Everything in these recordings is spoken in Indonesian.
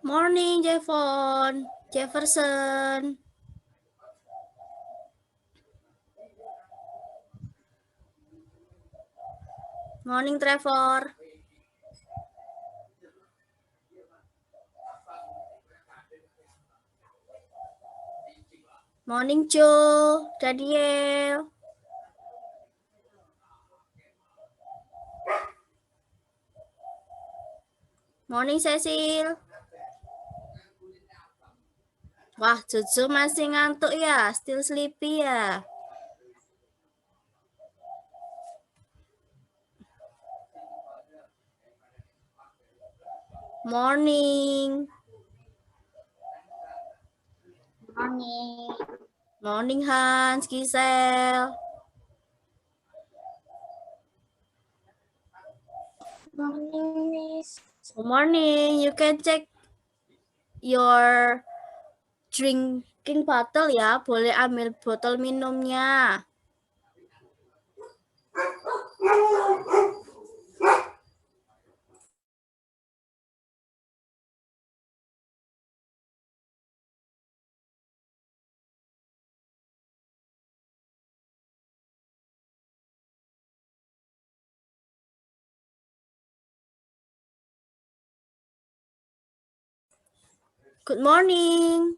Morning, Jefferson. Morning, Trevor. Morning, Joe, Daniel. Morning, Cecil. Wah, Jojo masih ngantuk ya, still sleepy ya. Morning. Morning. Morning, Hans, Giselle. Morning, Miss. Good morning. You can check your drinking bottle ya. Boleh ambil botol minumnya. Good morning.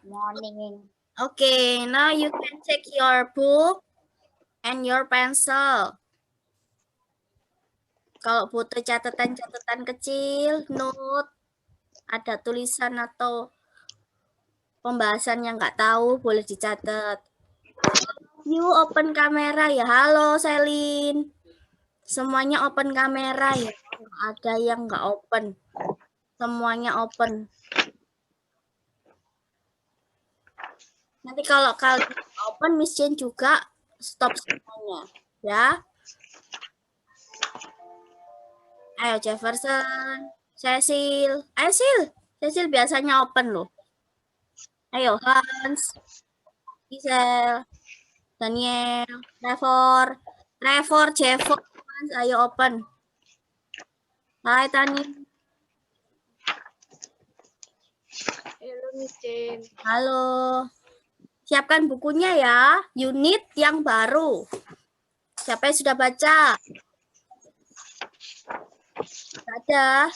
Morning. Okay, now you can check your book and your pencil. Kalau butuh catatan-catatan kecil, note, ada tulisan atau pembahasan yang nggak tahu, boleh dicatat. You open kamera ya. Halo, Selin. Semuanya open kamera ya. Nggak ada yang nggak open. Semuanya open. Nanti kalau kalian open, Miss Jane juga stop semuanya. Ya. Ayo, Jefferson. Cecil. Ayo, Sil. Cecil biasanya open loh. Ayo, Hans. Giselle. Daniel. Trevor. Jeffon. Hans, ayo open. Hai, Tani. Halo, Miss Jane. Halo. Siapkan bukunya ya. Unit yang baru. Siapa yang sudah baca? Ada.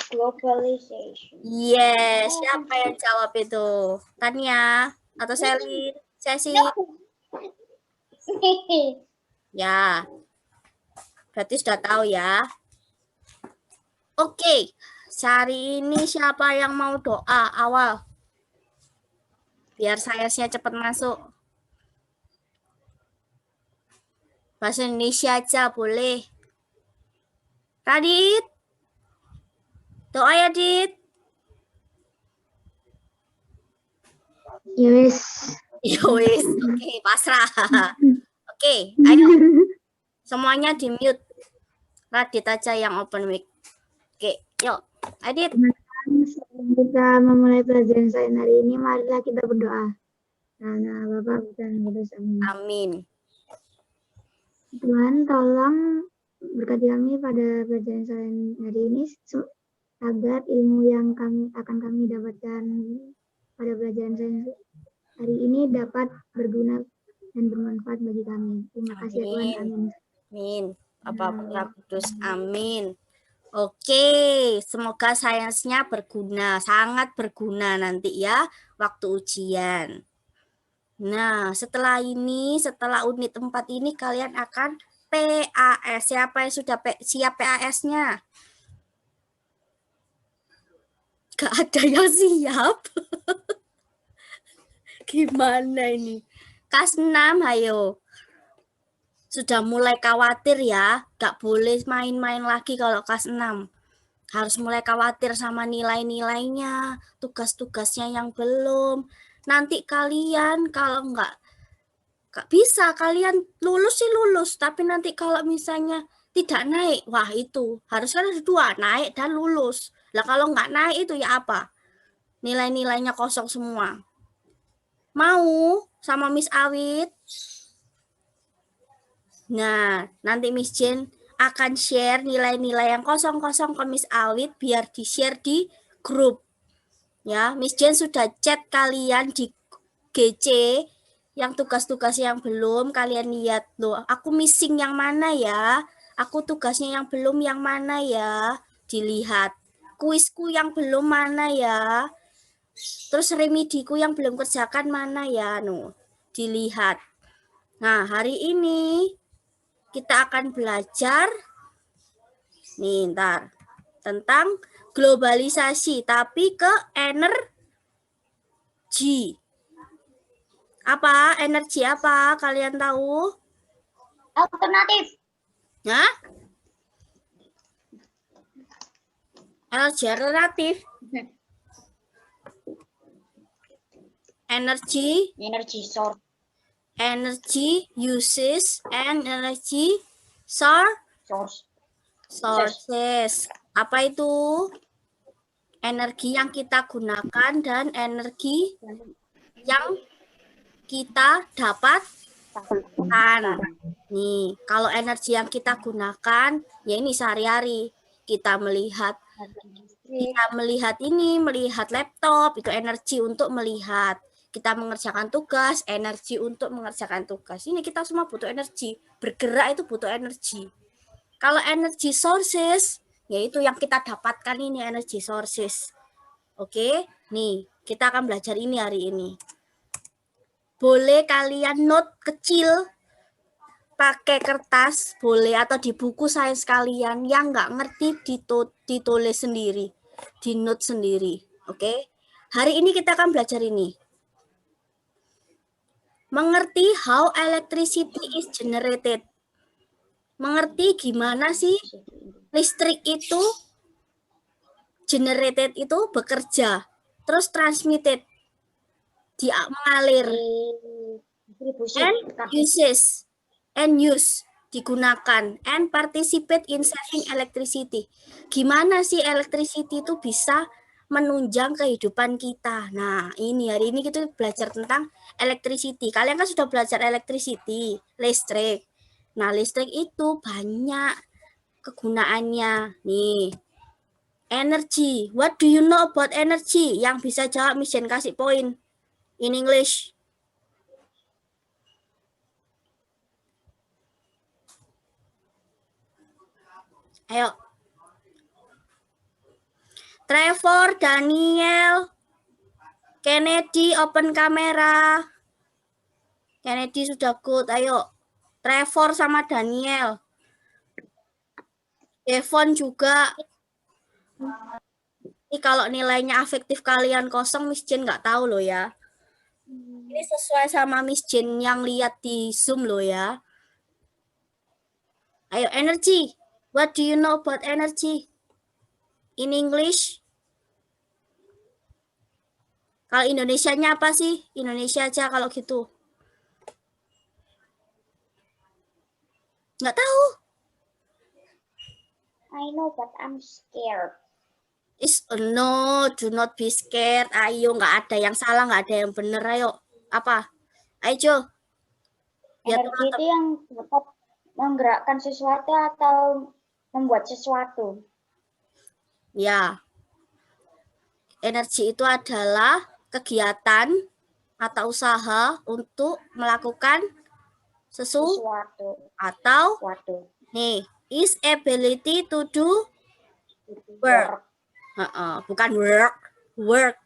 Globalization. Yes. Siapa yang jawab itu? Tania atau Selin? Ceci? Ya. Berarti sudah tahu ya. Oke. Hari ini siapa yang mau doa awal? Biar sainsnya cepat masuk. Bahasa Indonesia aja boleh. Radit? Doa ya, Dit? Yes. Yowis. Oke, pasrah. Oke, ayo. Semuanya di mute. Radit aja yang open mic. Oke, yuk. Adit. Sebelum kita memulai pelajaran sains hari ini, marilah kita berdoa. Nah, Bapak dan Kudus, amin. Amin. Tuhan, tolong berkati kami pada pelajaran sains hari ini agar ilmu yang akan kami dapatkan pada pelajaran sains hari ini dapat berguna dan bermanfaat bagi kami. Terima kasih ya Tuhan. Amin. Amin. Bapak Kudus, amin. Oke, semoga sainsnya berguna, sangat berguna nanti ya waktu ujian. Nah, setelah unit 4 ini kalian akan PAS. Siapa yang sudah siap PAS-nya? Gak ada yang siap. Gimana ini? Kelas 6, ayo. Sudah mulai khawatir ya. Gak boleh main-main lagi kalau kelas 6. Harus mulai khawatir sama nilai-nilainya, tugas-tugasnya yang belum. Nanti kalian kalau nggak bisa, kalian lulus sih lulus, tapi nanti kalau misalnya tidak naik, wah itu harus kan ada 2, naik dan lulus. Lah kalau nggak naik itu ya apa? Nilai-nilainya kosong semua. Mau sama Miss Awit? Nah, nanti Miss Jen akan share nilai-nilai yang kosong-kosong ke Miss Awit biar di-share di grup. Ya, Miss Jen sudah chat kalian di GC yang tugas-tugas yang belum kalian lihat loh. Aku missing yang mana ya? Aku tugasnya yang belum yang mana ya? Dilihat. Kuisku yang belum mana ya? Terus remediku yang belum kerjakan mana ya? No, dilihat. Nah, hari ini kita akan belajar nih ntar tentang globalisasi tapi ke energi. Apa? Energi apa? Kalian tahu? Alternatif. Hah? Energi alternatif. Energy, Energy source. energy uses, and energy Source. sources. Apa itu? Energi yang kita gunakan dan energi yang kita dapatkan. Nih, kalau energi yang kita gunakan, ya ini sehari-hari. Kita melihat ini, melihat laptop, itu energi untuk melihat. Kita mengerjakan tugas, energi untuk mengerjakan tugas. Ini kita semua butuh energi. Bergerak itu butuh energi. Kalau energy sources, yaitu yang kita dapatkan ini energy sources. Oke, nih kita akan belajar ini hari ini. Boleh kalian note kecil pakai kertas, boleh, atau di buku sains kalian yang nggak ngerti ditulis sendiri, di note sendiri. Oke, hari ini kita akan belajar ini. Mengerti how electricity is generated. Mengerti gimana sih listrik itu generated itu bekerja, terus transmitted, dia mengalir, and use digunakan, and participate in saving electricity. Gimana sih electricity itu bisa menunjang kehidupan kita? Nah, ini hari ini kita belajar tentang electricity. Kalian kan sudah belajar electricity, listrik. Nah, listrik itu banyak kegunaannya. Nih, energy. What do you know about energy? Yang bisa jawab Miss Jen kasih poin in English. Ayo. Trevor, Daniel, Kennedy, open kamera. Kennedy sudah good, ayo. Trevor sama Daniel. Devon juga. Ini kalau nilainya afektif kalian kosong, Miss Jen nggak tahu loh ya. Ini sesuai sama Miss Jen yang lihat di Zoom loh ya. Ayo, energy. What do you know about energy? In English? Kalau Indonesianya apa sih? Indonesia aja kalau gitu. Nggak tahu. I know, but I'm scared. No, do not be scared. Ayo, nggak ada yang salah, nggak ada yang benar. Ayo, apa? Ayo, Jo. Energi itu yang dapat menggerakkan sesuatu atau membuat sesuatu. Ya. Energi itu adalah kegiatan atau usaha untuk melakukan sesuatu atau nih, is ability to do work. Bukan work.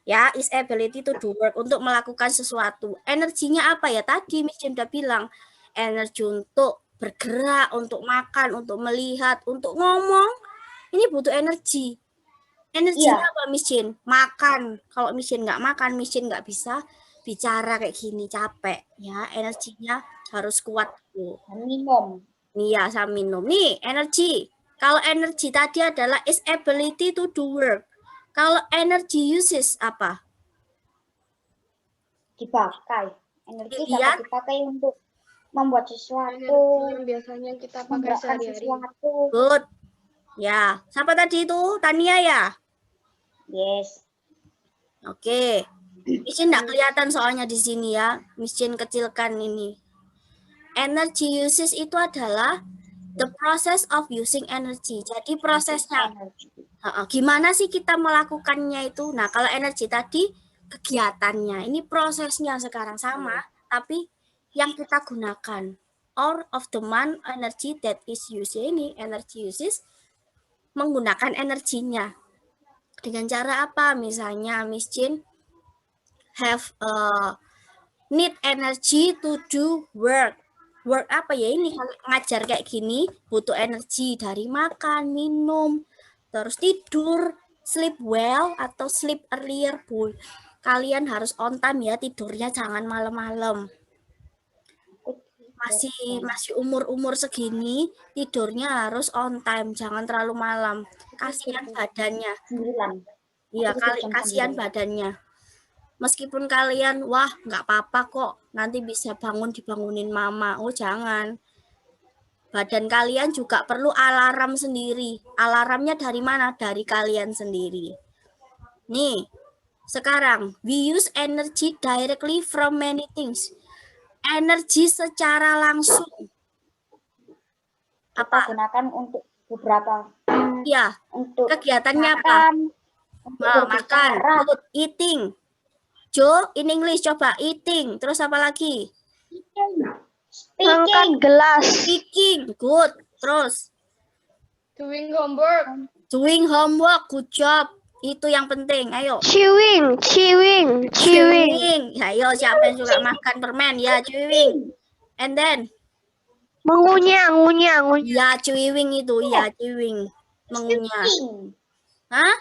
Ya, is ability to do work, untuk melakukan sesuatu. Energinya apa ya? Tadi Miss Jen udah bilang, energi untuk bergerak, untuk makan, untuk melihat, untuk ngomong. Ini butuh energi. Energinya apa Miss Jen? Makan. Kalau Miss Jen nggak makan, Miss Jen nggak bisa bicara kayak gini, capek. Ya, energinya harus kuat dulu. Minum. Iya, sama minum. Nih, energi. Kalau energi tadi adalah is ability to do work. Kalau energy uses apa? Dipakai. Energi dapat dipakai untuk membuat sesuatu. Yang biasanya kita pakai sehari-hari. Good. Ya, siapa tadi itu? Tania ya? Yes. Oke. Miss Jen nggak kelihatan soalnya di sini ya. Miss Jen kecilkan ini. Energy uses itu adalah the process of using energy. Jadi prosesnya, gimana sih kita melakukannya itu? Nah, kalau energi tadi kegiatannya, ini prosesnya sekarang sama, tapi yang kita gunakan. All of the month energy that is used, ini energy uses menggunakan energinya. Dengan cara apa? Misalnya Miss Jin have need energy to do work. Work apa ya ini? Ngajar kayak gini butuh energi dari makan, minum, terus tidur, sleep well atau sleep earlier, Bu. Kalian harus on time ya tidurnya, jangan malam-malam. Masih umur segini tidurnya harus on time, jangan terlalu malam. Kasihan badannya. 9. Iya, kasihan badannya. Meskipun kalian, wah nggak apa-apa kok, nanti bisa dibangunin mama. Oh jangan. Badan kalian juga perlu alarm sendiri. Alarmnya dari mana? Dari kalian sendiri. Nih, sekarang, we use energy directly from many things. Energi secara langsung. Apa? Gunakan untuk beberapa. Ya, untuk kegiatannya makan, apa? Makan, food, eating. Jo, in English coba eating. Terus apa lagi? Speaking. gelas. Speaking, good. Terus Doing homework. doing homework, good job. Itu yang penting. Ayo. Chewing. Ayo, siapa yang suka makan permen? Ya, chewing. And then Mengunyah. ya, chewing itu. Ya, chewing. Mengunyah. Hah?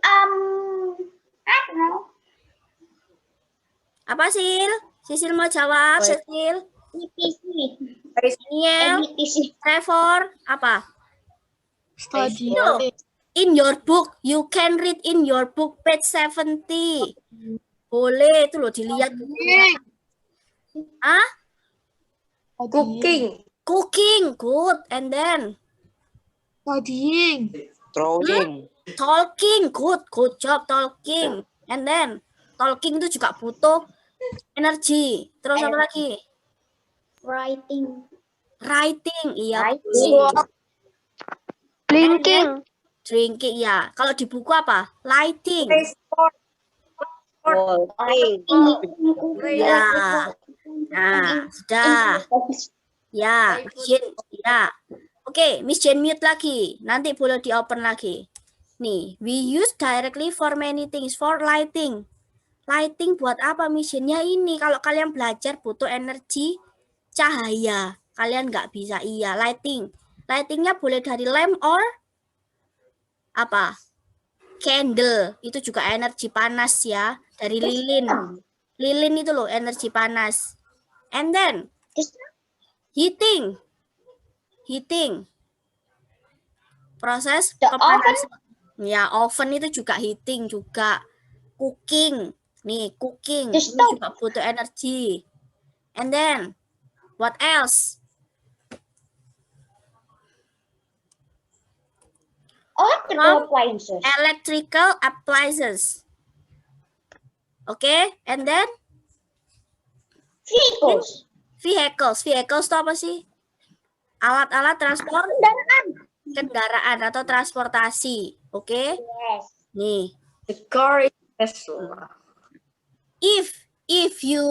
I don't know. Apa, Sil? Sisil mau jawab, Sisil? ETC. Daniel, ETC. Trevor, apa? Study. In your book, you can read in your book page 70. Boleh itu loh dilihat. Ah? Cooking. Cooking, good. And then Studying. Drawing. talking, good job talking. And then talking itu juga butuh energi. Terus apa lagi? Writing. Writing, iya. Writing. Blinking. Drinking, ya. Kalau di buku apa? Lighting. Ya. Nah, sudah. Ya, Miss Jane. Ya. Oke, Miss Jane mute lagi. Nanti boleh di-open lagi. Nih, we use directly for many things. For lighting. Lighting buat apa Miss Jane? Ya ini, kalau kalian belajar butuh energi cahaya. Kalian nggak bisa. Iya, lighting. Lightingnya boleh dari lamp or apa? Candle. Itu juga energi panas ya. Dari lilin. Lilin itu loh energi panas. And then heating. Proses pemanasan. Ya, oven itu juga heating juga. Cooking. Nih, cooking. Ini juga butuh energi. And then what else? Electrical appliances. Oke, and then vehicles itu apa sih? Alat-alat kendaraan atau transportasi. Oke? Yes. Nih. The car is Tesla. If you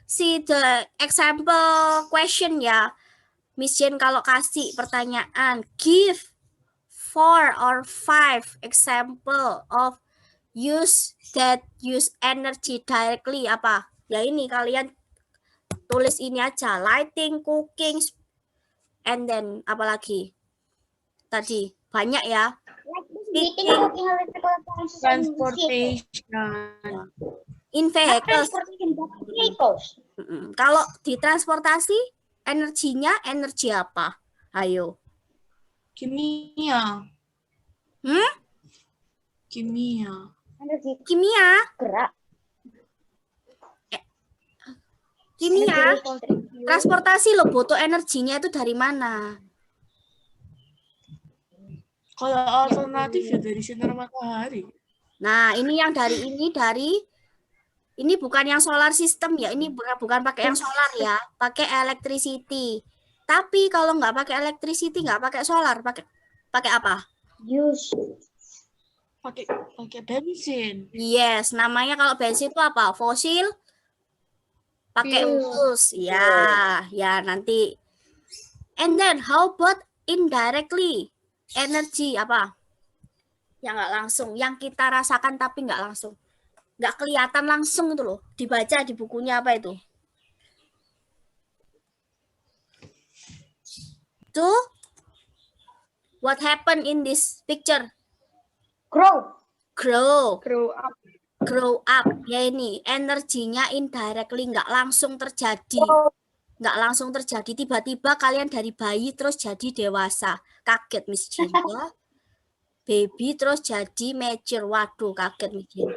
see the example question ya, Miss Jane kalau kasih pertanyaan, give 4 or 5 example of use that use energy directly, apa? Ya ini kalian tulis ini aja, lighting, cooking, and then apa lagi? Tadi banyak ya. Transportation. In vehicles. Kalau di transportasi, energinya energi apa? Ayo. Kimia. Kimia. Kimia. Gerak. Kimia. Transportasi lo butuh energinya itu dari mana? Kalau alternatif ya dari sinar matahari. Nah, ini yang dari Ini bukan yang solar system ya, ini bukan pakai yang solar ya, pakai electricity. Tapi kalau nggak pakai electricity, nggak pakai solar, pakai apa? Use. Pakai bensin. Yes, namanya kalau bensin itu apa? Fosil? Pakai use. Ya nanti. And then how about indirectly? Energy apa? Yang nggak langsung, yang kita rasakan tapi nggak langsung. Nggak kelihatan langsung itu loh. Dibaca di bukunya apa itu? Itu what happened in this picture? Grow. Grow. Grow up. Grow up. Ya ini energinya indirectly nggak langsung terjadi. Nggak langsung terjadi. Tiba-tiba kalian dari bayi terus jadi dewasa. Kaget Miss Jin ya. Baby terus jadi mature. Waduh kaget Miss Jin.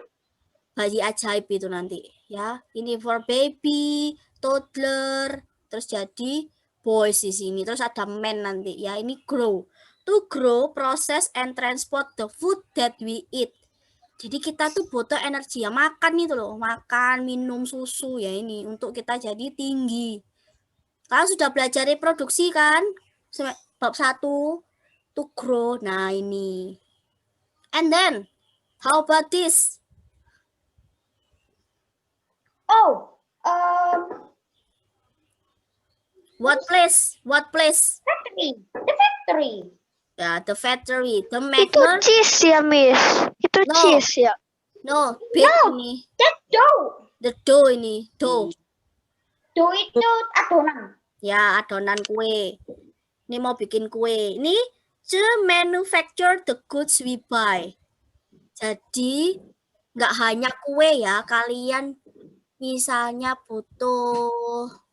Bayi ajaib itu nanti ya. Ini for baby, toddler, terus jadi boys di sini. Terus ada man nanti ya. Ini grow. To grow, process and transport the food that we eat. Jadi kita tuh butuh energi ya, makan itu loh, makan, minum susu ya ini untuk kita jadi tinggi. Kalian sudah belajar reproduksi kan? Bab 1 to grow. Nah, ini. And then how about this? Oh, What place? What place? factory. The factory. Ya, the factory, the Itu maker. cheese ya, Miss. Itu No. cheese ya. No, big ini. That dough. The dough ini, dough. Dough itu adonan. Ya, adonan kue. Ini mau bikin kue. Ini to manufacture the goods we buy. Jadi, nggak hanya kue ya. Kalian misalnya butuh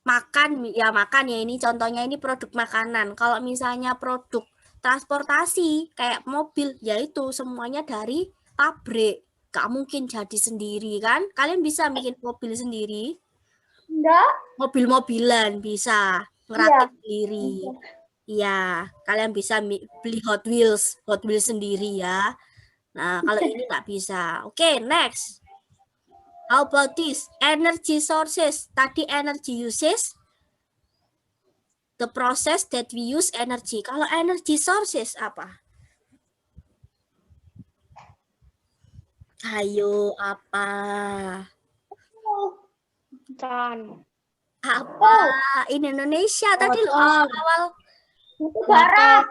makan ya ini contohnya ini produk makanan. Kalau misalnya produk transportasi kayak mobil ya itu semuanya dari pabrik. Gak mungkin jadi sendiri kan? Kalian bisa bikin mobil sendiri? Enggak. Mobil-mobilan bisa ngerakit sendiri. Iya, kalian bisa beli Hot Wheels sendiri ya. Nah, kalau ini nggak bisa. Oke, next. How about this? Energy sources. Tadi energy uses. The process that we use energy. Kalau energy sources apa? Ayo, apa? Tan. Apa? In Indonesia tadi lo awal-awal. Batu bara.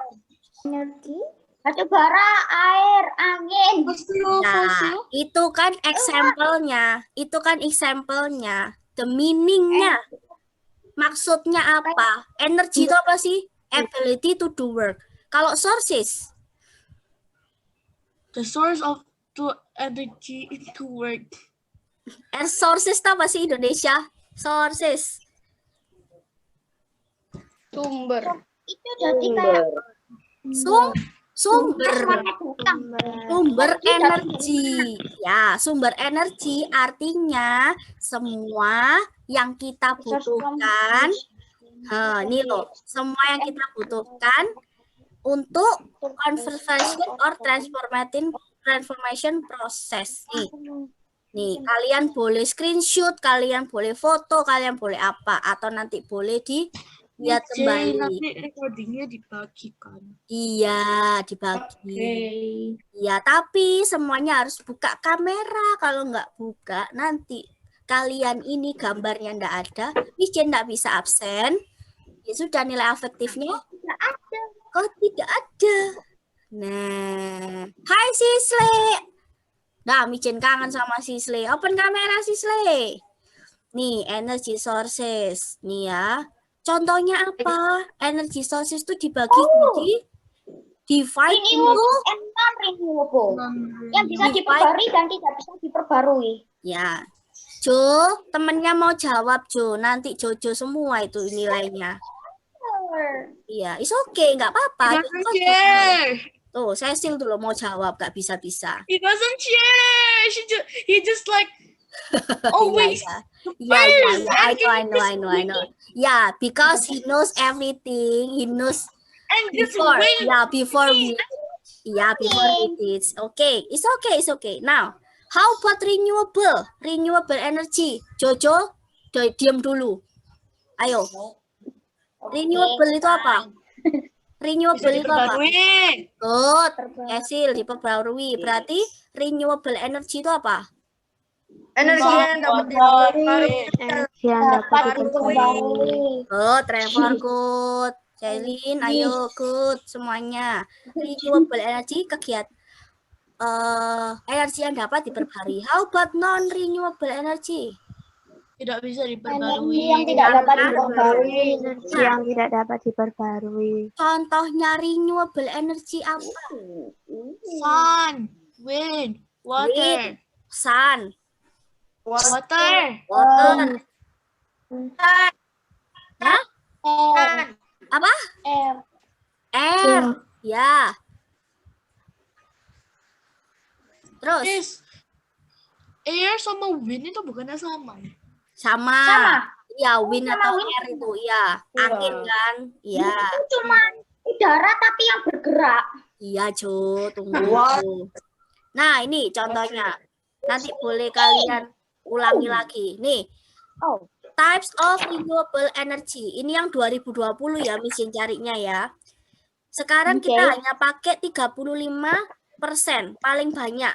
Energi. Batu bara, air, angin. Nah, itu kan example-nya. Itu kan example-nya. The meaning-nya. Maksudnya apa? Energy itu apa sih? Ability to do work. Kalau sources? The source of the energy into work. Sources itu apa sih Indonesia? Sources. Sumber. Itu jadi kayak Sumber energi. Ya, sumber energi artinya semua yang kita butuhkan. Ini loh, semua yang kita butuhkan untuk conversion or transformation process. Nih, kalian boleh screenshot, kalian boleh foto, kalian boleh apa, atau nanti boleh dilihat kembali. Nanti recordingnya dibagikan. Iya, dibagi. Iya, tapi semuanya harus buka kamera. Kalau nggak buka, nanti kalian ini gambarnya nggak ada, Miss Jen nggak bisa absen. Ya sudah, nilai afektifnya tidak ada. Nah, hai Sisle. Nah, Miss Jen kangen sama Sisle. Open kamera Sisle. Nih, energy sources. Nih ya. Contohnya apa? Energy sources itu dibagi jadi divide into renewable. Yang bisa diperbarui dan tidak bisa diperbarui. Ya. Jo, temennya mau jawab Jo. Nanti Jojo semua itu nilainya. Iya, it's okay, nggak apa-apa. Tuh, Cecil dulu mau jawab, nggak bisa-bisa. He doesn't care. He just like always. I know. Yeah, because he knows everything. He knows And just before. wait. Yeah, before we teach. Okay, it's okay. Now, How about renewable? Renewable energy. Jojo, diam dulu. Ayo. Renewable itu apa? Renewable Bisa itu apa? diperbarui. Good. Esil, diperbarui. Berarti renewable energy itu apa? Energi yang dapat diperbarui. Energi yang dapat diperbarui. Good, Trevor, good. Celine, ayo, good. Semuanya. Renewable energy kegiatan energi yang dapat diperbarui. How about non-renewable energy? Tidak bisa Energi diperbarui. yang tidak dapat diperbarui. Energi yang tidak dapat diperbarui. Contohnya renewable energy apa? Sun, wind, water, Sun, water, water. Hah? Air. Apa? Air. Air. Ya. Terus Yes. Air sama wind itu bukannya sama ya? sama. Iya, wind sama atau wind. air itu, iya. Angin kan? Iya. Itu cuma udara tapi yang bergerak. Iya, Jo, tunggu. Nah, ini contohnya. Nanti boleh kalian ulangi lagi. Nih. Oh. Types of renewable energy. Ini yang 2020 ya, mesin carinya ya. Sekarang kita hanya pakai 35% paling banyak.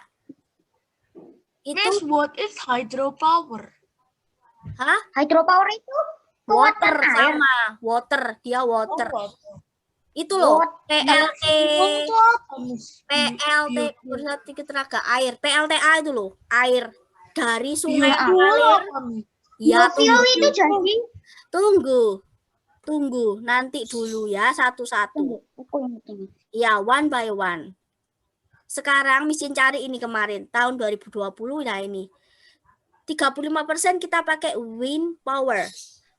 Itu Miss, what is hydropower? hah? Hydropower itu Water kekuatan air. sama water, dia water. Water. Itu loh, Water. PLT, Itu apa, Miss? PLT, Pusat Tenaga Air, PLTA itu loh, air dari sungai Iya. mengalir. Apa, Miss? Ya, Biofuel itu jadi tunggu, nanti dulu ya, satu-satu. Aku ini. Ya, one by one. Sekarang mesin cari ini kemarin, tahun 2020, nah ini. 35% kita pakai wind power.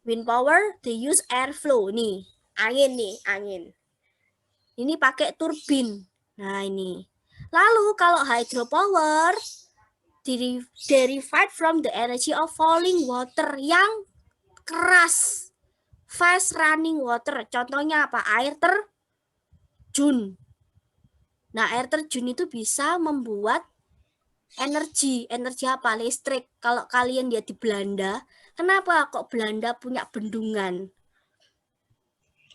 Wind power, they use airflow. Nih, angin. Ini pakai turbin. Nah, ini. Lalu kalau hydropower, derived from the energy of falling water yang keras. Fast running water. Contohnya apa? Air terjun. Nah, air terjun itu bisa membuat energi apa? Listrik. Kalau kalian lihat di Belanda, kenapa kok Belanda punya bendungan?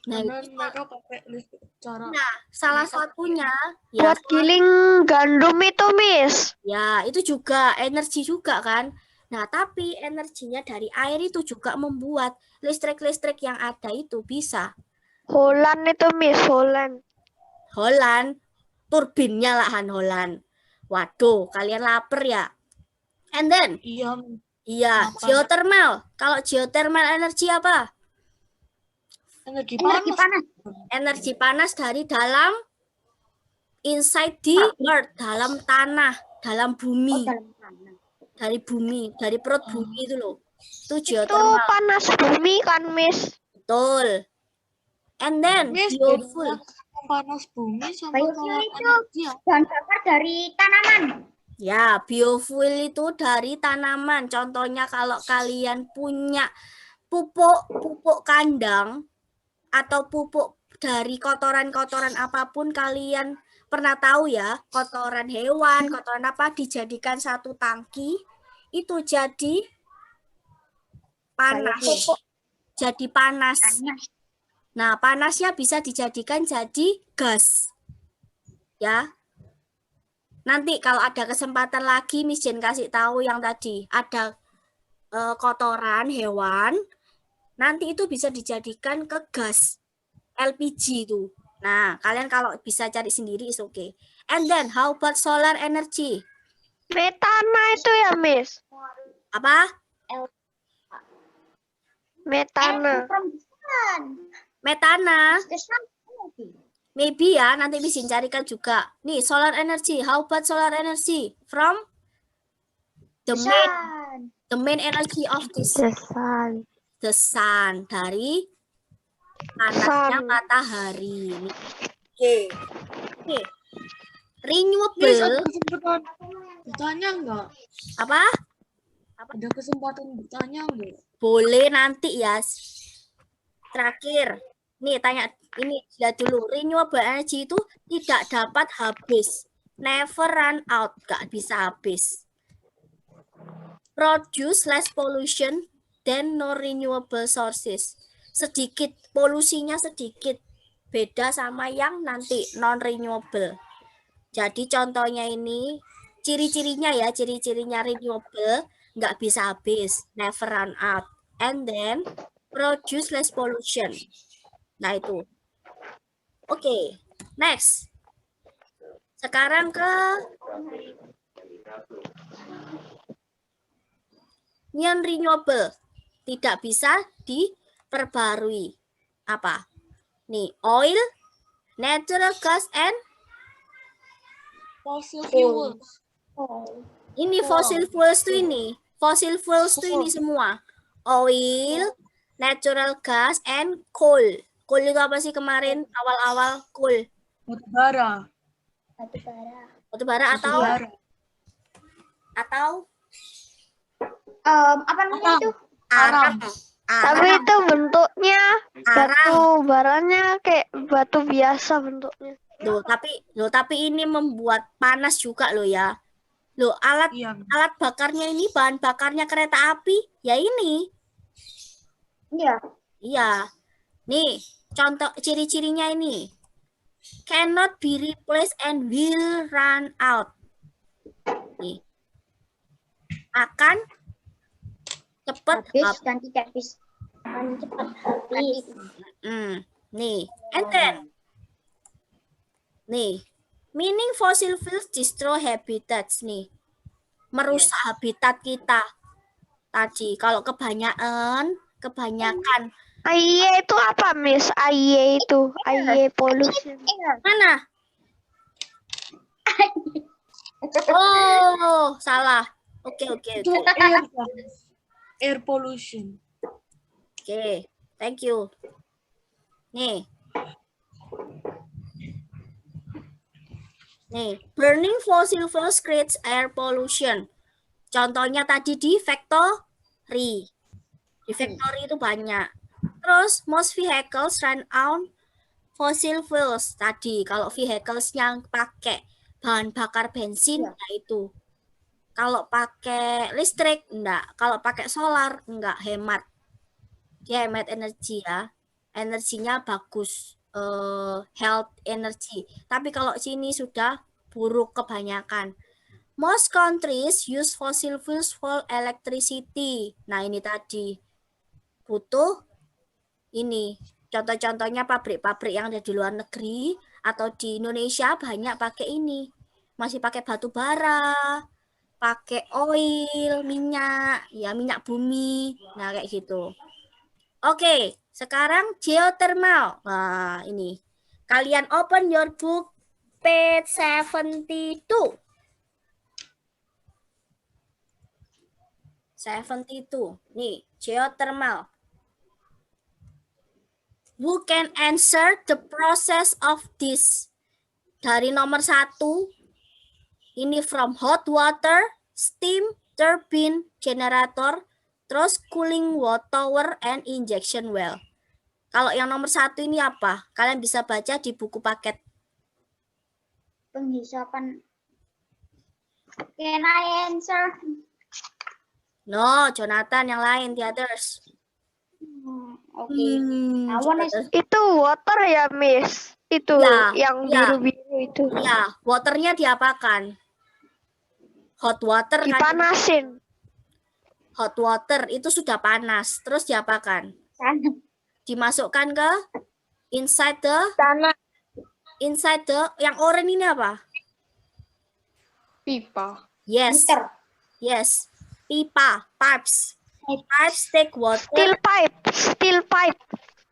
Nah, Karena mereka pakai listrik cara. salah satunya ya, Buat giling gandum itu, Miss. ya itu juga energi juga kan. Nah, tapi energinya dari air itu juga membuat listrik-listrik yang ada itu bisa. Holland itu, Miss. Holland, turbinnya lahan Holland. Waduh, kalian lapar ya. And then, Iya. iya, Lapar. geothermal. Kalau geothermal energi apa? Energi Energi panas. panas. Energi panas dari dalam inside the earth, dalam tanah, dalam bumi, Dalam tanah. dari bumi, dari perut bumi itu loh. Itu Itu geothermal. panas bumi kan, Miss? Betul. And then Miss, biofuel. panas bumi sama Biofuel kalau itu energi ya. bahan bakar dari tanaman. Ya, biofuel itu dari tanaman. Contohnya kalau kalian punya pupuk kandang atau pupuk dari kotoran-kotoran apapun, kalian pernah tahu ya, kotoran hewan, kotoran apa dijadikan satu tangki, itu jadi panas. Jadi panas. Nah, panasnya bisa dijadikan jadi gas. Ya. Nanti kalau ada kesempatan lagi, Miss Jen kasih tahu yang tadi. Ada kotoran hewan, nanti itu bisa dijadikan ke gas. LPG itu. Nah, kalian kalau bisa cari sendiri is okay. And then, how about solar energy? Metana itu ya, Miss? Apa? Metana. From the sun. Metana. The sun energy. Maybe ya, nanti bisa carikan juga. Nih, solar energy. How about solar energy? From the main energy of the sun. Dari panasnya matahari. Oke. Renewable. Miss, ada kesempatan bertanya nggak? Apa? Ada kesempatan bertanya nggak? Boleh nanti ya. Terakhir. Nih, tanya. Ini lihat dulu. Renewable energy itu tidak dapat habis. Never run out. Nggak bisa habis. produce less pollution than non-renewable sources. Sedikit, polusinya sedikit. Beda sama yang nanti non-renewable. Jadi contohnya ini, ciri-cirinya ya, ciri-cirinya renewable, nggak bisa habis, never run out. And then, produce less pollution. Nah itu. Oke, next. Sekarang ke non-renewable. Tidak bisa diperbarui. Apa? Nih, oil, natural gas, and Fossil fuels. ini fossil fuels tuh ini. Fossil fuels tuh ini semua. Oil, natural gas, and coal. Coal itu apa sih kemarin awal-awal coal? Batu bara. Batu bara atau Apa namanya itu? arang. Tapi itu bentuknya Arang. batu baranya kayak batu biasa bentuknya. Loh, tapi ini membuat panas juga loh ya. Loh, alat bakarnya ini, bahan bakarnya kereta api, ya ini. Iya. Iya. Nih, contoh ciri-cirinya ini. Cannot be replaced and will run out. Nih. Akan cepat Habis dan tidak bisa. Akan cepat habis. Nih, and then nih, meaning fossil fuels destroy habitats nih. Merusak habitat kita. Tadi kalau kebanyakan AIE itu apa, Miss? AIE itu, AIE pollution. mana? Oh, salah. Oke. Itu air pollution. Oke, thank you. Nih, burning fossil fuels creates air pollution. Contohnya tadi di factory. Di factory itu banyak. Terus, most vehicles run on fossil fuels. Tadi, kalau vehicles yang pakai bahan bakar bensin, ya itu. Kalau pakai listrik, enggak. Kalau pakai solar, enggak, hemat. Dia hemat energi ya. Energinya bagus. Health energy. Tapi kalau sini sudah buruk kebanyakan. Most countries use fossil fuels for electricity. Nah, ini tadi. Butuh ini. Contoh-contohnya pabrik-pabrik yang ada di luar negeri atau di Indonesia banyak pakai ini. Masih pakai batu bara, pakai oil, minyak, ya minyak bumi. Nah, kayak gitu. Oke, sekarang geothermal. Nah, ini. Kalian open your book page 72. 72. Nih, geothermal. Who can answer the process of this? Dari nomor 1, ini from hot water, steam, turbine, generator, terus cooling water tower, and injection well. Kalau yang nomor 1 ini apa? Kalian bisa baca di buku paket. Penghisapan. Can I answer? No, Jonathan, yang lain, the others. Oke. Itu water ya, Miss? Itu Ya, yang ya. biru-biru itu. Ya, waternya diapakan? Hot water kan? Dipanasin. Hot water itu sudah panas, terus diapakan? Dimasukkan ke inside the yang oranye ini apa? Pipa. Yes. Liter. Yes. Pipa, pipes. Pipes take water. Steel pipe.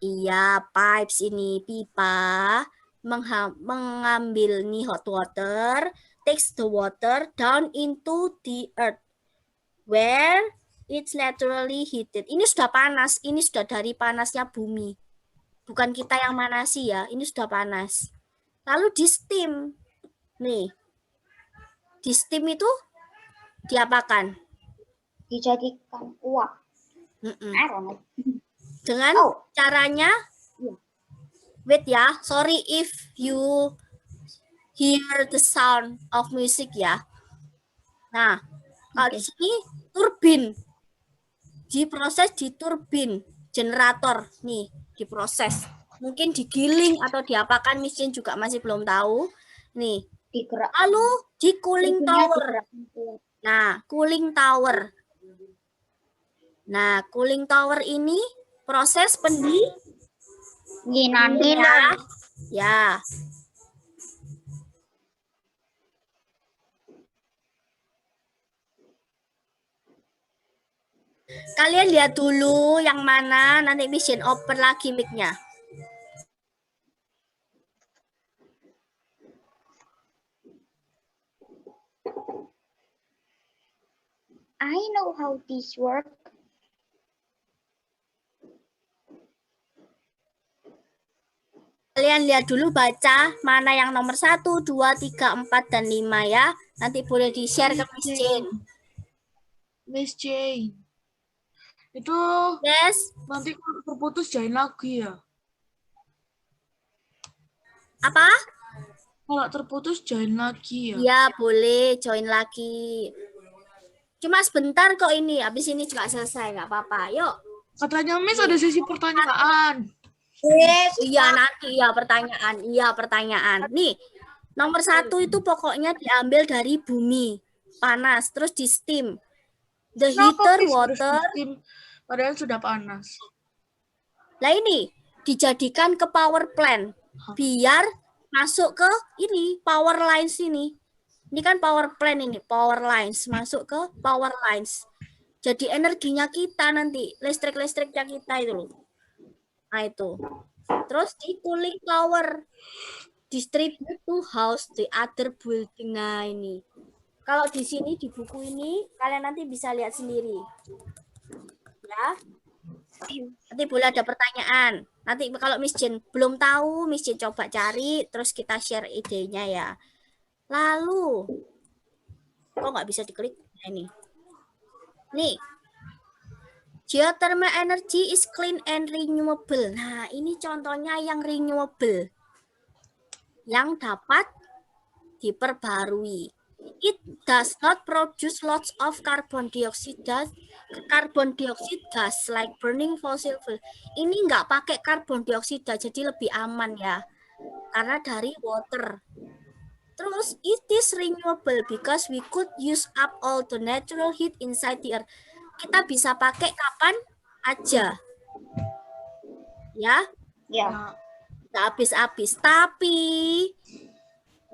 Iya, pipes ini pipa mengambil nih hot water, takes the water down into the earth where it's naturally heated. Ini sudah panas, ini sudah dari panasnya bumi. Bukan kita yang manasi ya, ini sudah panas. Lalu di steam. Nih. Di steam itu diapakan? Dijadikan uap. I don't know. Dengan caranya, wait ya, sorry if you hear the sound of music ya. Nah, kalau di sini turbin. Diproses di turbin generator nih, diproses. Mungkin digiling atau diapakan, Miss Jane juga masih belum tahu. Nih, Digerak. lalu di cooling Itunya tower. digerakkan kuat. Nah, cooling tower. Nah, cooling tower ini proses Pendinginan. ya. Kalian lihat dulu yang mana, nanti Miss Jane open lagi mic-nya. I know how this work. Kalian lihat dulu, baca mana yang nomor 1, 2, 3, 4, dan 5 ya. Nanti boleh di-share ke Miss Jane. Miss Jane. Itu Yes, nanti kalau terputus join lagi ya. apa? Kalau terputus join lagi ya. Ya, boleh join lagi. Cuma sebentar kok ini, habis ini juga selesai, nggak apa-apa. Yuk. Katanya Miss ada sesi pertanyaan. Iya, nanti ya pertanyaan. Iya, pertanyaan. Nih, nomor 1 itu pokoknya diambil dari bumi. Panas, terus di steam. The heater water. Padahal sudah panas. Nah ini, dijadikan ke power plant. Biar masuk ke ini, power lines ini. Ini kan power plant ini, power lines. Masuk ke power lines. Jadi energinya kita nanti, listrik-listriknya kita itu loh. Nah itu. Terus di cooling tower. Distribute to house the other building. Nah ini. Kalau di sini, di buku ini, kalian nanti bisa lihat sendiri. Ya. Nanti boleh ada pertanyaan. Nanti kalau Miss Jane belum tahu, Miss Jane coba cari, terus kita share idenya ya. Lalu, kok nggak bisa diklik? Ini. Nih, geothermal energy is clean and renewable. Nah, ini contohnya yang renewable. Yang dapat diperbarui. It does not produce lots of carbon dioxide gas like burning fossil fuel. Ini nggak pakai carbon dioksida, jadi lebih aman ya. Karena dari water. Terus, it is renewable because we could use up all the natural heat inside the earth. Kita bisa pakai kapan aja. Ya. Ya. Nggak habis-habis. Tapi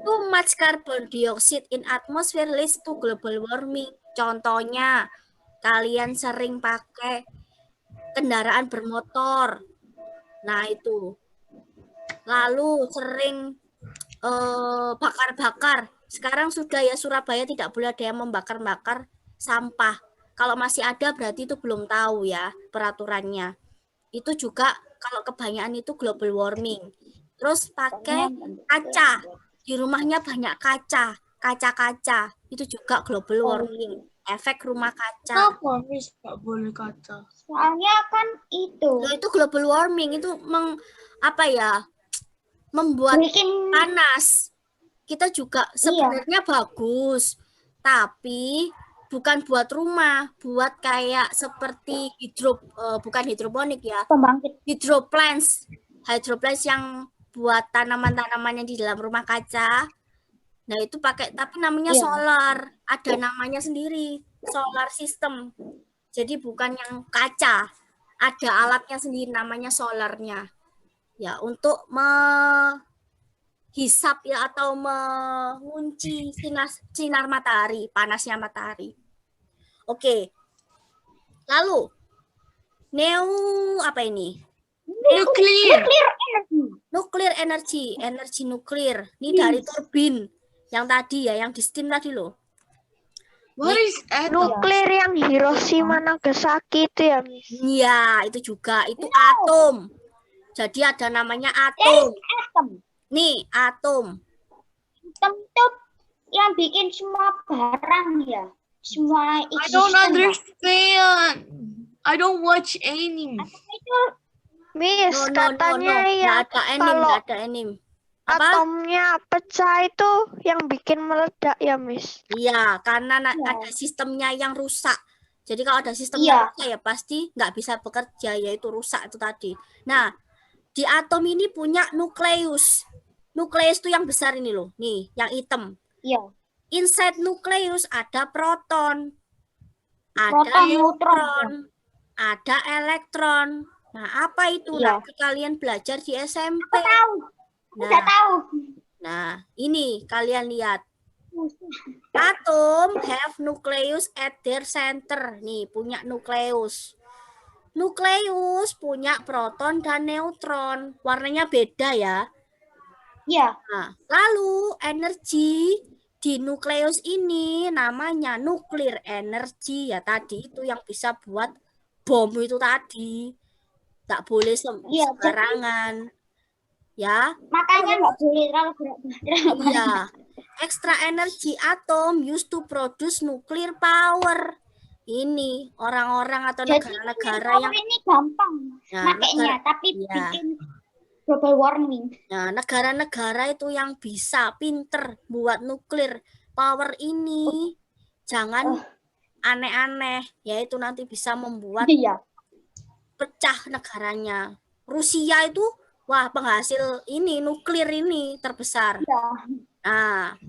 too much carbon dioxide in atmosphere leads to global warming. Contohnya, kalian sering pakai kendaraan bermotor. Nah, itu. Lalu sering bakar-bakar. Sekarang sudah ya, Surabaya tidak boleh ada yang membakar-bakar sampah. Kalau masih ada berarti itu belum tahu ya peraturannya. Itu juga kalau kebanyakan itu global warming. Terus pakai kaca. Di rumahnya banyak kaca-kaca, itu juga global warming, efek rumah kaca. Kenapa Miss nggak boleh kaca? Soalnya kan itu. Loh, itu global warming, itu membuat panas. Kita juga sebenarnya bagus, tapi bukan buat rumah, buat kayak seperti bukan hidroponik ya, Pembangkit. hydroplants yang buat tanaman-tanaman yang di dalam rumah kaca. Nah, itu pakai, tapi namanya solar. Ada namanya sendiri, solar system. Jadi bukan yang kaca. Ada alatnya sendiri namanya solarnya. Ya, untuk menghisap ya atau mengunci sinar matahari, panasnya matahari. Oke. Lalu apa ini? Nuklir energi nuklir. Ini dari turbin yang tadi ya, yang di steam tadi loh. What is Nuklir yang Hiroshima Nagasaki itu ya, Miss? Iya, itu juga, itu atom. Jadi ada namanya atom. Nih, atom. Atom itu yang bikin semua barang ya. Semua I don't understand. I don't watch anime. Itu Miss, katanya Nggak ada anime. Apa? Atomnya pecah itu yang bikin meledak ya, Miss? Iya, karena ada sistemnya yang rusak. Jadi kalau ada sistem Iya. yang rusak ya pasti nggak bisa bekerja, yaitu rusak itu tadi. Nah, di atom ini punya nukleus. Nukleus itu yang besar ini loh, nih, yang hitam. Iya. Inside nukleus ada proton, ada Proton, neutron, neutron. ada elektron. Nah, apa itu? Iya. Nanti kalian belajar di SMP. Aku tahu. Udah Nah, tahu. nah, ini kalian lihat. Atom have nucleus at their center. Nih, punya nukleus. Nukleus punya proton dan neutron. Warnanya beda ya. Iya. Nah, lalu energi di nukleus ini namanya nuklir energi ya tadi itu yang bisa buat bom itu tadi. Tak boleh Iya, sembarangan. Ya. Makanya nggak boleh terlalu berat-berat. Iya. Extra energy atom used to produce nuclear power. Ini orang-orang atau Jadi negara-negara yang ini gampang Nah, makainya, tapi iya. bikin global warming. Nah, negara-negara itu yang bisa pinter buat nuklir power ini jangan aneh-aneh, yaitu nanti bisa membuat Iya. pecah negaranya. Rusia itu wah penghasil ini nuklir ini terbesar. Iya. Nah,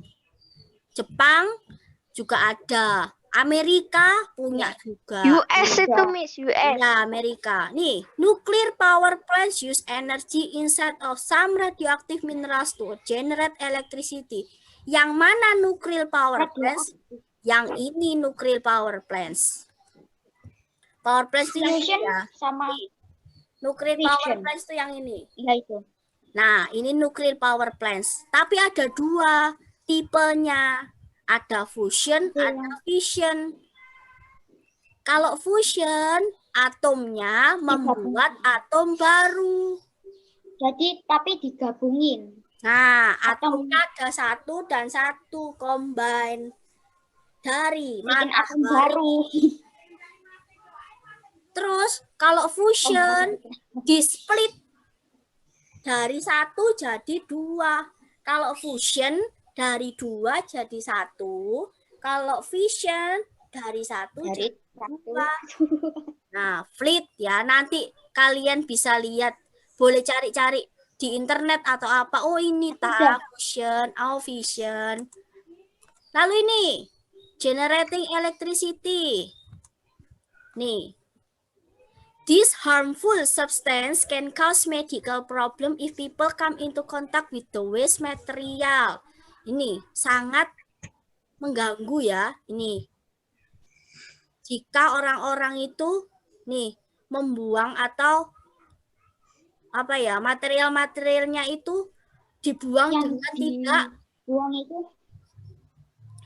Jepang juga ada. Amerika punya juga. US itu Miss, US. Ya, Amerika. Nih, nuclear power plants use energy inside of some radioactive minerals to generate electricity. Yang mana nuclear power plants? Yang ini nuclear power plants. Power plants itu yang ini Fusion ya. sama Nuclear power fission. plants itu yang ini. Iya itu. Nah, ini nuclear power plants. Tapi ada dua tipenya. Ada fusion, ada fission. Kalau fusion, atomnya membuat atom baru. Jadi tapi digabungin. Nah, Atom. atomnya ada satu dan satu combine dari Bikin atom baru. Terus kalau fusion di split dari satu jadi dua. Kalau fusion dari dua jadi satu. Kalau fission dari satu Dari jadi dua. Nah, split ya. Nanti kalian bisa lihat. Boleh cari-cari di internet atau apa. Oh ini tak fusion, oh fission. Lalu ini generating electricity. Nih. This harmful substance can cause medical problem if people come into contact with the waste material. Ini sangat mengganggu ya. Ini. Jika orang-orang itu nih membuang atau apa ya, material-materialnya itu dibuang Yang dengan tidak buang itu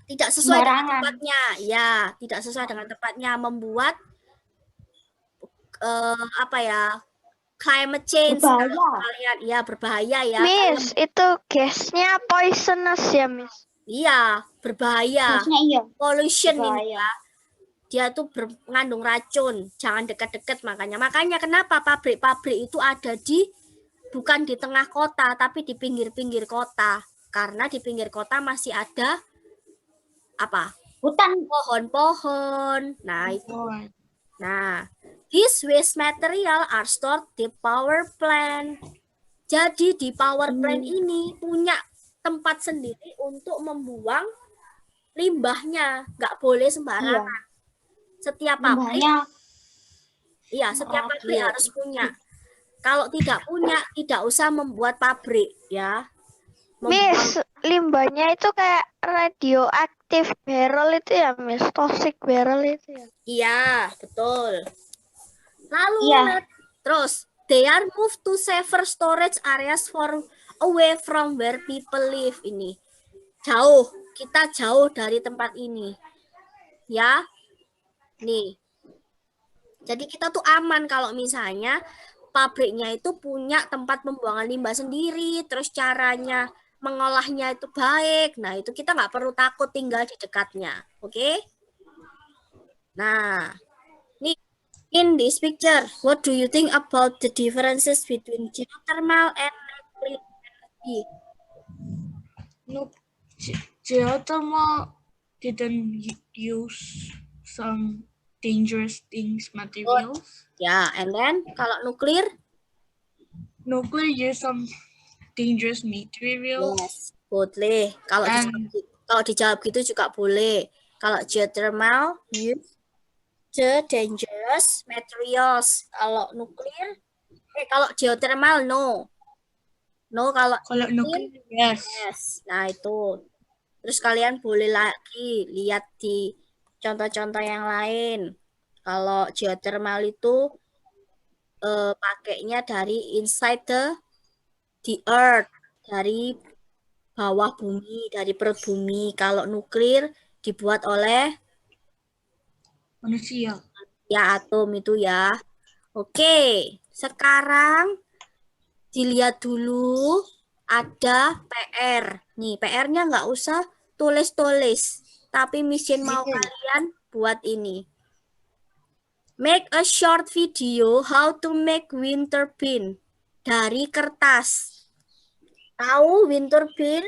tidak sesuai dengan sembarangan. tempatnya. Ya, tidak sesuai dengan tempatnya, membuat apa ya, climate change. Berbahaya. Kalau kalian ya berbahaya ya. Miss, itu gasnya poisonous ya, Miss. Iya, berbahaya. Harusnya iya. Pollution ini Berbahaya. ya. Dia tuh mengandung racun. Jangan dekat-dekat makanya. Makanya kenapa pabrik-pabrik itu ada bukan di tengah kota, tapi di pinggir-pinggir kota. Karena di pinggir kota masih ada apa? Hutan. Pohon-pohon. Nah, itu. Nah, these waste material are stored di power plant. Jadi di power plant ini punya tempat sendiri untuk membuang limbahnya. Nggak boleh sembarangan. Iya. Setiap pabrik, Limbahnya iya, setiap pabrik harus punya. Kalau tidak punya, tidak usah membuat pabrik, ya. Miss, limbahnya itu kayak radioaktif barrel itu ya, Miss. Toxic barrel itu ya. Iya, betul. Lalu, Iya. terus, they are moved to safer storage areas for away from where people live. Ini jauh, kita jauh dari tempat ini, ya. Nih, jadi kita tuh aman kalau misalnya pabriknya itu punya tempat pembuangan limbah sendiri, terus caranya mengolahnya itu baik. Nah, itu kita nggak perlu takut tinggal di dekatnya, oke? Nah, nih in this picture, what do you think about the differences between geothermal and nuclear energy? Geothermal didn't use some dangerous things, materials. Ya, and then kalau nuklir? Nuclear use some dangerous materials. Yes, boleh. Kalau dijawab gitu juga boleh. Kalau geothermal, use the dangerous materials. Kalau nuklir, kalau geothermal, no. No, kalau Nuclear, yes. yes. Nah, itu. Terus kalian boleh lagi lihat di contoh-contoh yang lain. Kalau geothermal itu pakainya dari inside the earth, dari bawah bumi, dari perut bumi. Kalau nuklir dibuat oleh Manusia. ya atom itu ya. Oke, sekarang dilihat dulu ada PR. Nih, PR-nya nggak usah tulis-tulis, tapi Miss Jane mau kalian buat ini. Make a short video how to make wind turbine dari kertas. Tahu wind turbine?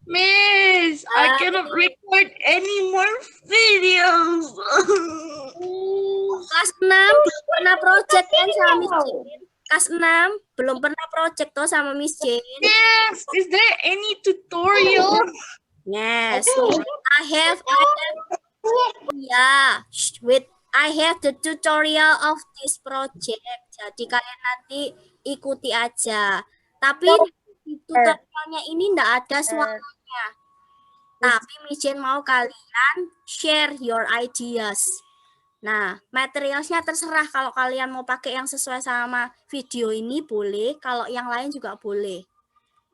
Miss, I cannot record any more videos. Kelas 6 belum pernah project kan sama Miss Jane? Kelas 6 belum pernah project toh sama Miss Jane? Yes, is there any tutorial? Yes, I have the tutorial of this project. Jadi kalian nanti ikuti aja. Tapi di tutorialnya ini enggak ada suaranya. Tapi Miss Jane mau kalian share your ideas. Nah, materialnya terserah, kalau kalian mau pakai yang sesuai sama video ini boleh, kalau yang lain juga boleh.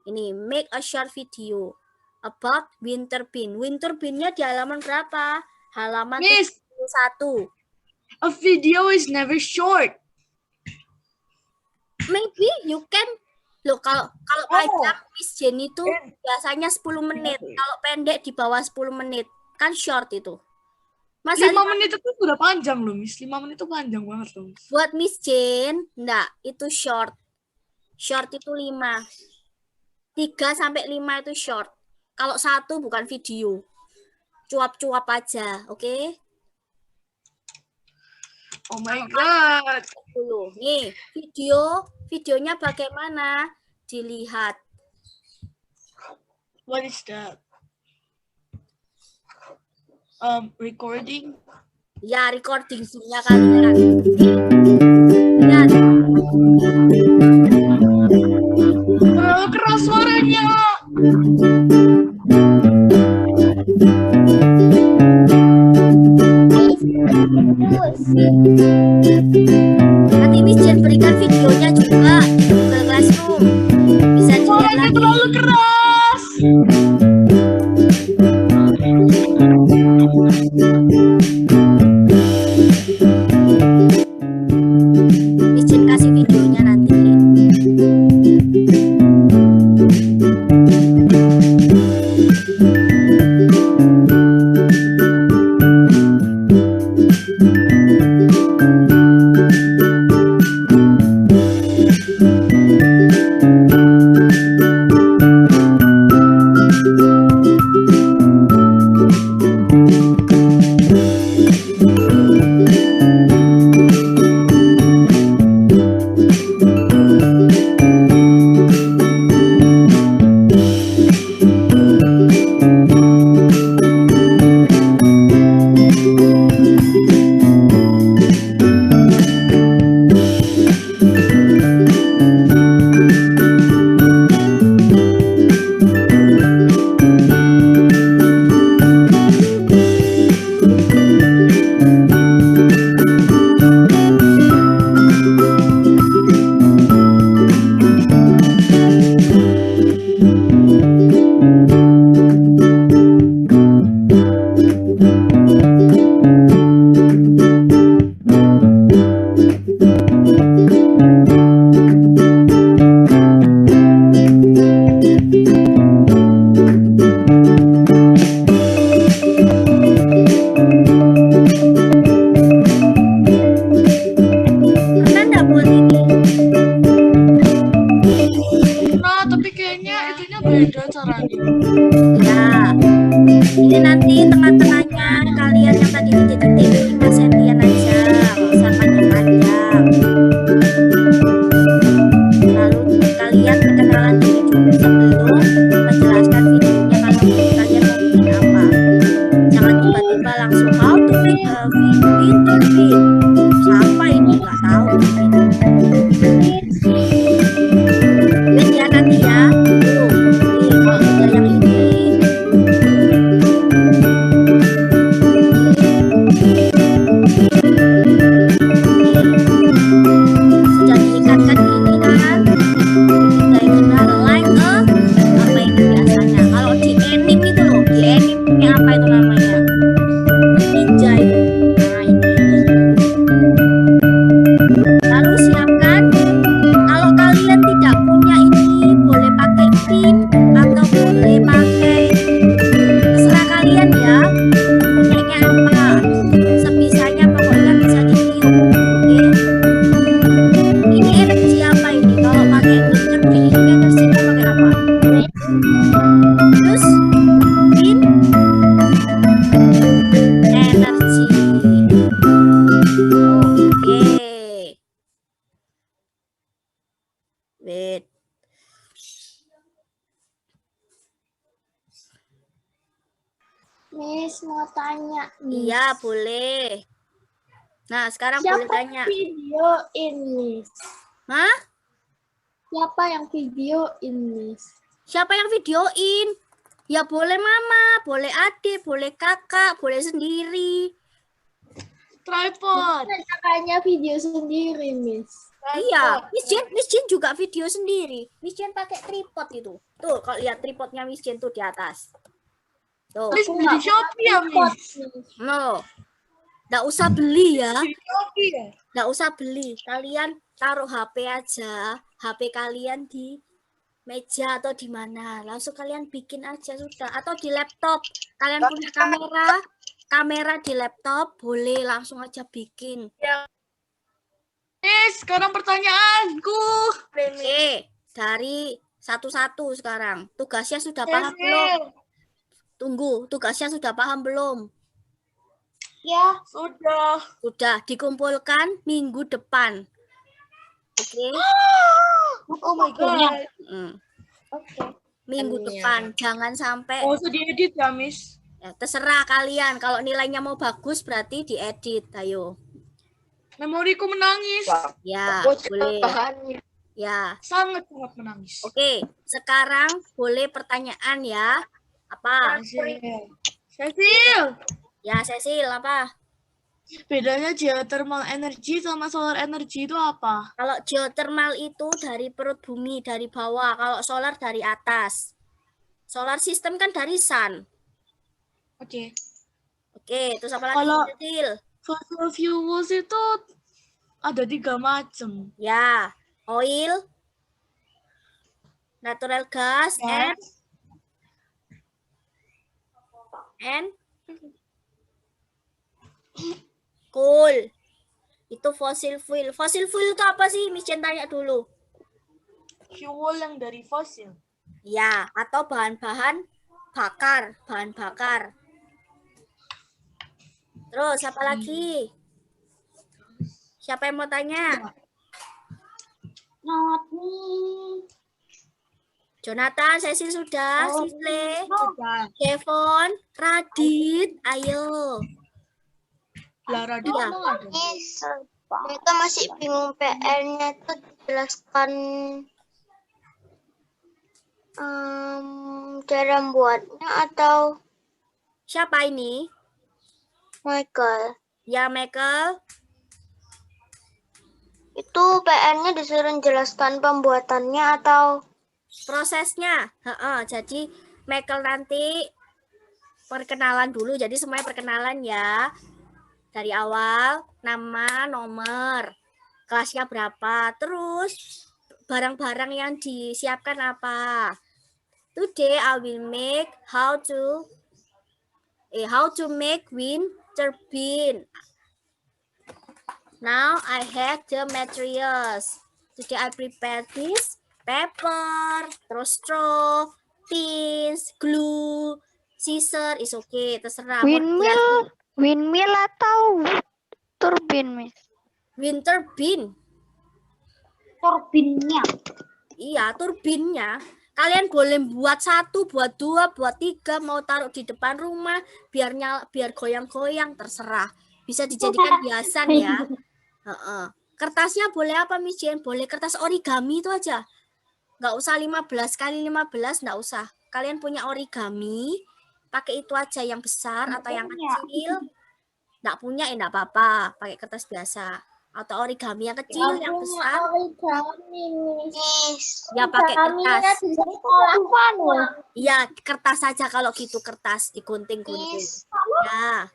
Ini make a short video about wind turbine. Wind turbine-nya di halaman berapa? Halaman Miss, 1. a video is never short. Maybe you can. Loh, kalau panjang Miss Jane itu biasanya 10 menit. Kalau pendek di bawah 10 menit. Kan short itu. Masa 5 menit itu udah panjang loh, Miss. 5 menit itu panjang banget loh. buat Miss Jane, enggak, itu short. Short itu 5. 3 sampai 5 itu short. Kalau 1 bukan video. Cuap-cuap aja, oke? Oh my god. Dulu. Nih, videonya bagaimana? Dilihat. What is that? Recording? Ya, recording Zoom-nya kalian. Lihat. Terlalu keras suaranya. Nanti Miss Jane berikan videonya juga di Google Classroom. Bisa dilihat Suaranya lagi. terlalu keras. Miss Jane kasih videonya nanti. Pernah nggak buat ini? Nah, tapi kayaknya itunya beda caranya. Ya, ini nanti tengah-tengahnya kalian yang tadi titik-titik Coba langsung how to make a wind turbine. Siapa ini? Nggak tahu. Wait ya nanti ya. Tuh, nih kalau udah yang ini. Sudah diikatkan gini kan? Diagonal like apa ini biasanya? Kalau di anime itu loh, di anime apa itu namanya? Ninja itu. Nah ini. Lalu siapkan. Kalau kalian tidak punya ini, boleh pakai pin atau boleh pakai terserah kalian ya. Punyanya apa? Sebisanya pokoknya bisa ditiup. Oke. Ini energi apa ini? Kalau pakai energi, ini energinya pakai apa? Terus pin energi. Oke. Wait. Miss mau tanya. Iya, boleh. Nah, sekarang boleh tanya. videoin, Miss? Hah? Siapa yang videoin, Miss? Siapa yang videoin? Ya boleh mama, boleh adik, boleh kakak, boleh sendiri. Tripod. Kakaknya video sendiri, Miss. Iya, Miss Jen juga video sendiri. Miss Jen pakai tripod itu. Tuh, kalau lihat tripodnya Miss Jen tuh di atas. Tuh, Miss beli di Shopee ya, Miss? no. Nggak usah beli ya. Di Shopee ya? Nggak usah beli. Kalian taruh HP aja. HP kalian di meja atau di mana. Langsung kalian bikin aja sudah. Atau di laptop. Kalian punya kamera di laptop, boleh langsung aja bikin. Miss, sekarang pertanyaanku. Oke, dari satu-satu sekarang. Tugasnya sudah paham belum? Tunggu, tugasnya sudah paham belum? Ya, Sudah. Sudah dikumpulkan minggu depan. Oke. Oh my God. oke. Minggu depan. Jangan sampai Mau usah diedit ya, Miss? ya, terserah kalian. Kalau nilainya mau bagus berarti diedit. Ayo. Memoriku menangis. Ya, boleh. Ya. Sangat-sangat menangis. Oke, sekarang boleh pertanyaan ya. Apa? Cecil, Ya, Cecil, apa? bedanya geothermal energy sama solar energy itu apa? Kalau geothermal itu dari perut bumi, dari bawah. Kalau solar dari atas. Solar system kan dari sun. Oke. Oke, terus apa lagi, Kalau- Cecil? Fossil fuels itu ada 3 macam. Ya, oil, natural gas, and coal. Itu fossil fuel. Fossil fuel itu apa sih? Miss Jen tanya dulu. Fuel yang dari fosil. Ya, atau bahan-bahan bakar, bahan bakar. Terus apa lagi? Siapa yang mau tanya? Not me. Jonathan, Cecil sudah, Oh, Sisle, Sudah. Devon, Radit, ayo. Lah, Radit Iya. emang ada. Miss, mereka masih bingung PR-nya itu dijelaskan cara membuatnya atau Siapa ini? Michael. Ya, Michael. Itu PR-nya disuruh jelaskan pembuatannya atau Prosesnya. Jadi Michael nanti perkenalan dulu. Jadi semuanya perkenalan ya. Dari awal, nama, nomor, kelasnya berapa. Terus barang-barang yang disiapkan apa. Today I will make how to make wind turbine. Now I have the materials. Today I prepare this paper, terus straw, pins, glue, scissor, is okay, terserah. windmill atau turbin, Miss? Wind turbine. Turbinnya. Iya, turbinnya. Kalian boleh buat 1, buat 2, buat 3, mau taruh di depan rumah biar biar goyang-goyang, terserah. Bisa dijadikan hiasan ya. Kertasnya boleh apa Miss Jen? Boleh kertas origami itu aja. Nggak usah 15 kali 15, nggak usah. Kalian punya origami, pakai itu aja yang besar atau yang kecil. Nggak punya ya nggak apa-apa, pakai kertas biasa. Atau origami yang kecil, yang besar. Ya pakai kertas. Iya, kertas saja kalau gitu, kertas digunting-gunting. Ya.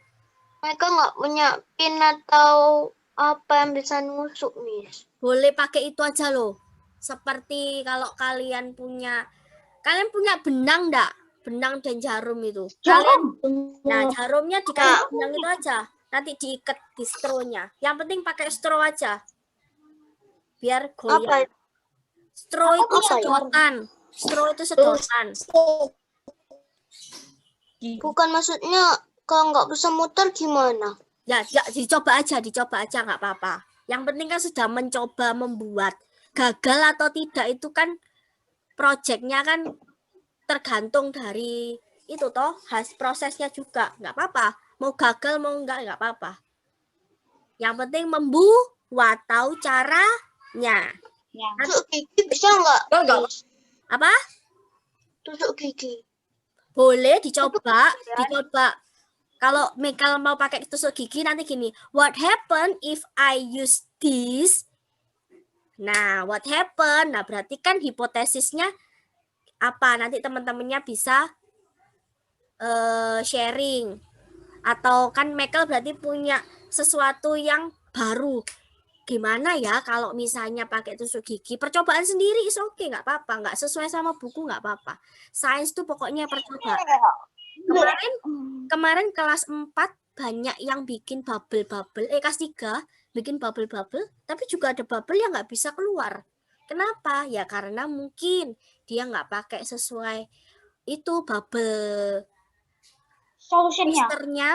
Mereka nggak punya pin atau apa yang bisa nusuk, Miss? Boleh pakai itu aja loh. Seperti kalau kalian punya benang enggak? Benang dan jarum itu. Nah, jarumnya dikasih benang itu aja. Nanti diikat di straw-nya. Yang penting pakai straw aja. Biar goyang. Straw itu sedotan. Straw itu sedotan. Bukan, maksudnya kalau nggak bisa muter gimana? Ya, dicoba aja nggak apa-apa. Yang penting kan sudah mencoba membuat. Gagal atau tidak itu kan proyeknya kan tergantung dari itu toh, prosesnya juga. Nggak apa-apa. Mau gagal mau nggak apa-apa. Yang penting membuat, tahu caranya. Tusuk gigi bisa nggak? Apa? Tusuk gigi. Boleh dicoba. Kalau Michael mau pakai tusuk gigi nanti gini, what happen if I use this? Nah, what happen? Nah, berarti kan hipotesisnya apa? Nanti teman-temannya bisa sharing. Atau kan Michael berarti punya sesuatu yang baru. Gimana ya kalau misalnya pakai tusuk gigi? Percobaan sendiri is oke, nggak apa-apa. Nggak sesuai sama buku nggak apa-apa. Sains tuh pokoknya percobaan. Kemarin kelas 4 banyak yang bikin bubble-bubble. Kelas 3 bikin bubble-bubble, tapi juga ada bubble yang nggak bisa keluar. Kenapa? Ya karena mungkin dia nggak pakai sesuai itu bubble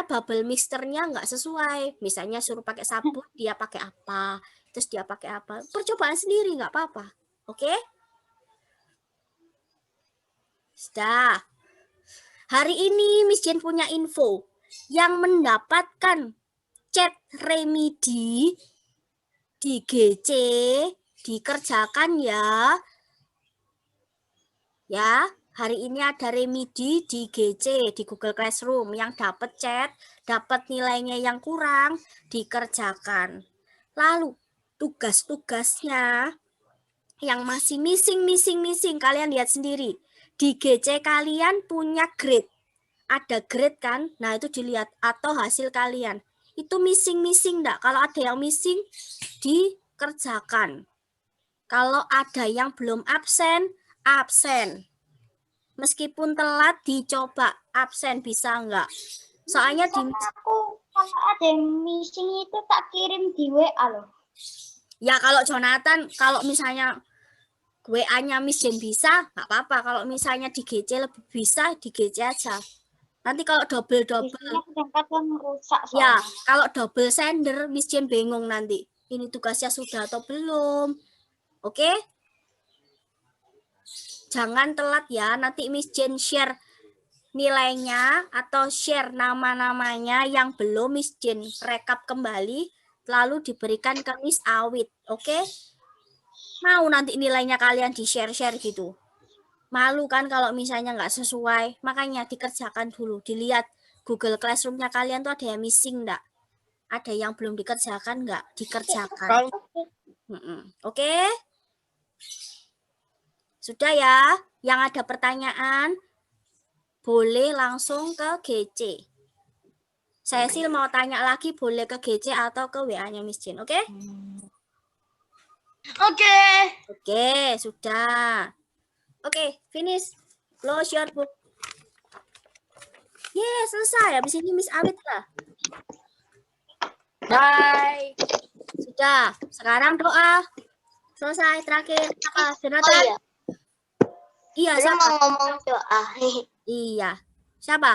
bubble mixternya nggak sesuai. Misalnya suruh pakai sabun, dia pakai apa? Terus dia pakai apa? Percobaan sendiri nggak apa-apa. Oke? Sudah. Hari ini Miss Jen punya info yang mendapatkan chat remedi di GC dikerjakan ya. Ya, hari ini ada remedi di GC di Google Classroom yang dapat chat, dapat nilainya yang kurang dikerjakan. Lalu tugas-tugasnya yang masih missing kalian lihat sendiri. Di GC kalian punya grade. Ada grade kan? Nah, itu dilihat atau hasil kalian. Itu missing enggak? Kalau ada yang missing dikerjakan. Kalau ada yang belum absen. Meskipun telat dicoba absen bisa enggak? Soalnya di aku kalau ada yang missing itu tak kirim di WA loh. Ya kalau Jonathan, kalau misalnya WA-nya Miss Jen bisa, nggak apa-apa. Kalau misalnya di GC lebih bisa, di GC aja. Nanti kalau double. Ya, kalau double sender, Miss Jen bingung nanti. Ini tugasnya sudah atau belum. Oke? Jangan telat ya. Nanti Miss Jen share nilainya atau share nama-namanya yang belum Miss Jen rekap kembali, lalu diberikan ke Miss Awit. Oke? Mau nanti nilainya kalian di-share gitu. Malu kan kalau misalnya nggak sesuai. Makanya dikerjakan dulu. Dilihat Google Classroom-nya kalian tuh ada yang missing nggak? Ada yang belum dikerjakan nggak? Dikerjakan. Oke? Sudah ya? Yang ada pertanyaan, boleh langsung ke GC. Saya sih mau tanya lagi, boleh ke GC atau ke WA-nya Miss Jen. Oke? Oke, sudah. Oke, finish. Close your book. Selesai. Habis ini Miss Awit lah. Bye. Sudah. Sekarang doa. Selesai. Terakhir. Apa? Jonathan? iya. Iya, Saya siapa? mau ngomong doa. Iya. Siapa?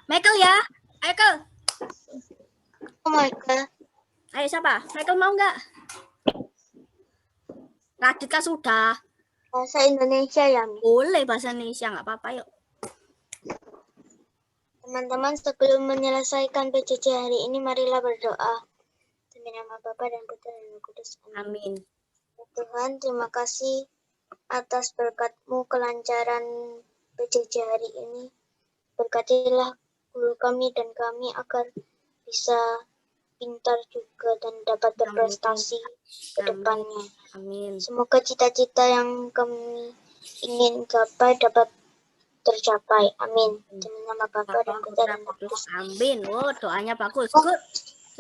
Michael ya? Michael. Oh my God. Ayo siapa? Michael mau nggak? Radit kan sudah. Bahasa Indonesia ya, Miss. Boleh bahasa Indonesia, nggak apa-apa yuk. Teman-teman, sebelum menyelesaikan PJJ hari ini, marilah berdoa. Demi nama Bapa dan Putra dan Roh Kudus. Amin. Amin. Tuhan, terima kasih atas berkat-Mu kelancaran PJJ hari ini. Berkatilah guru kami dan kami agar bisa pintar juga dan dapat berprestasi ke depannya. Amin. Semoga cita-cita yang kami ingin capai dapat tercapai. Amin. Demi nama Bapa dan Putra dan Roh Kudus. Amin. Oh, doanya bagus. Good.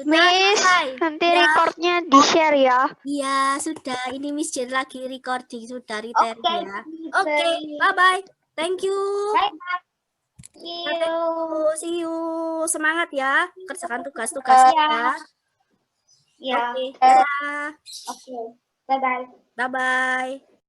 Sudah Miss, selesai. nanti Ya. recordnya di-share ya. Iya, sudah. Ini Miss Jen lagi recording. Sudah return Oke. ya. Oke, bye-bye. Thank you. Bye. See you. See you. Semangat ya. Kerjakan tugas-tugasnya ya. Ya. Oke. Dadah. Oke. Bye-bye. Bye-bye.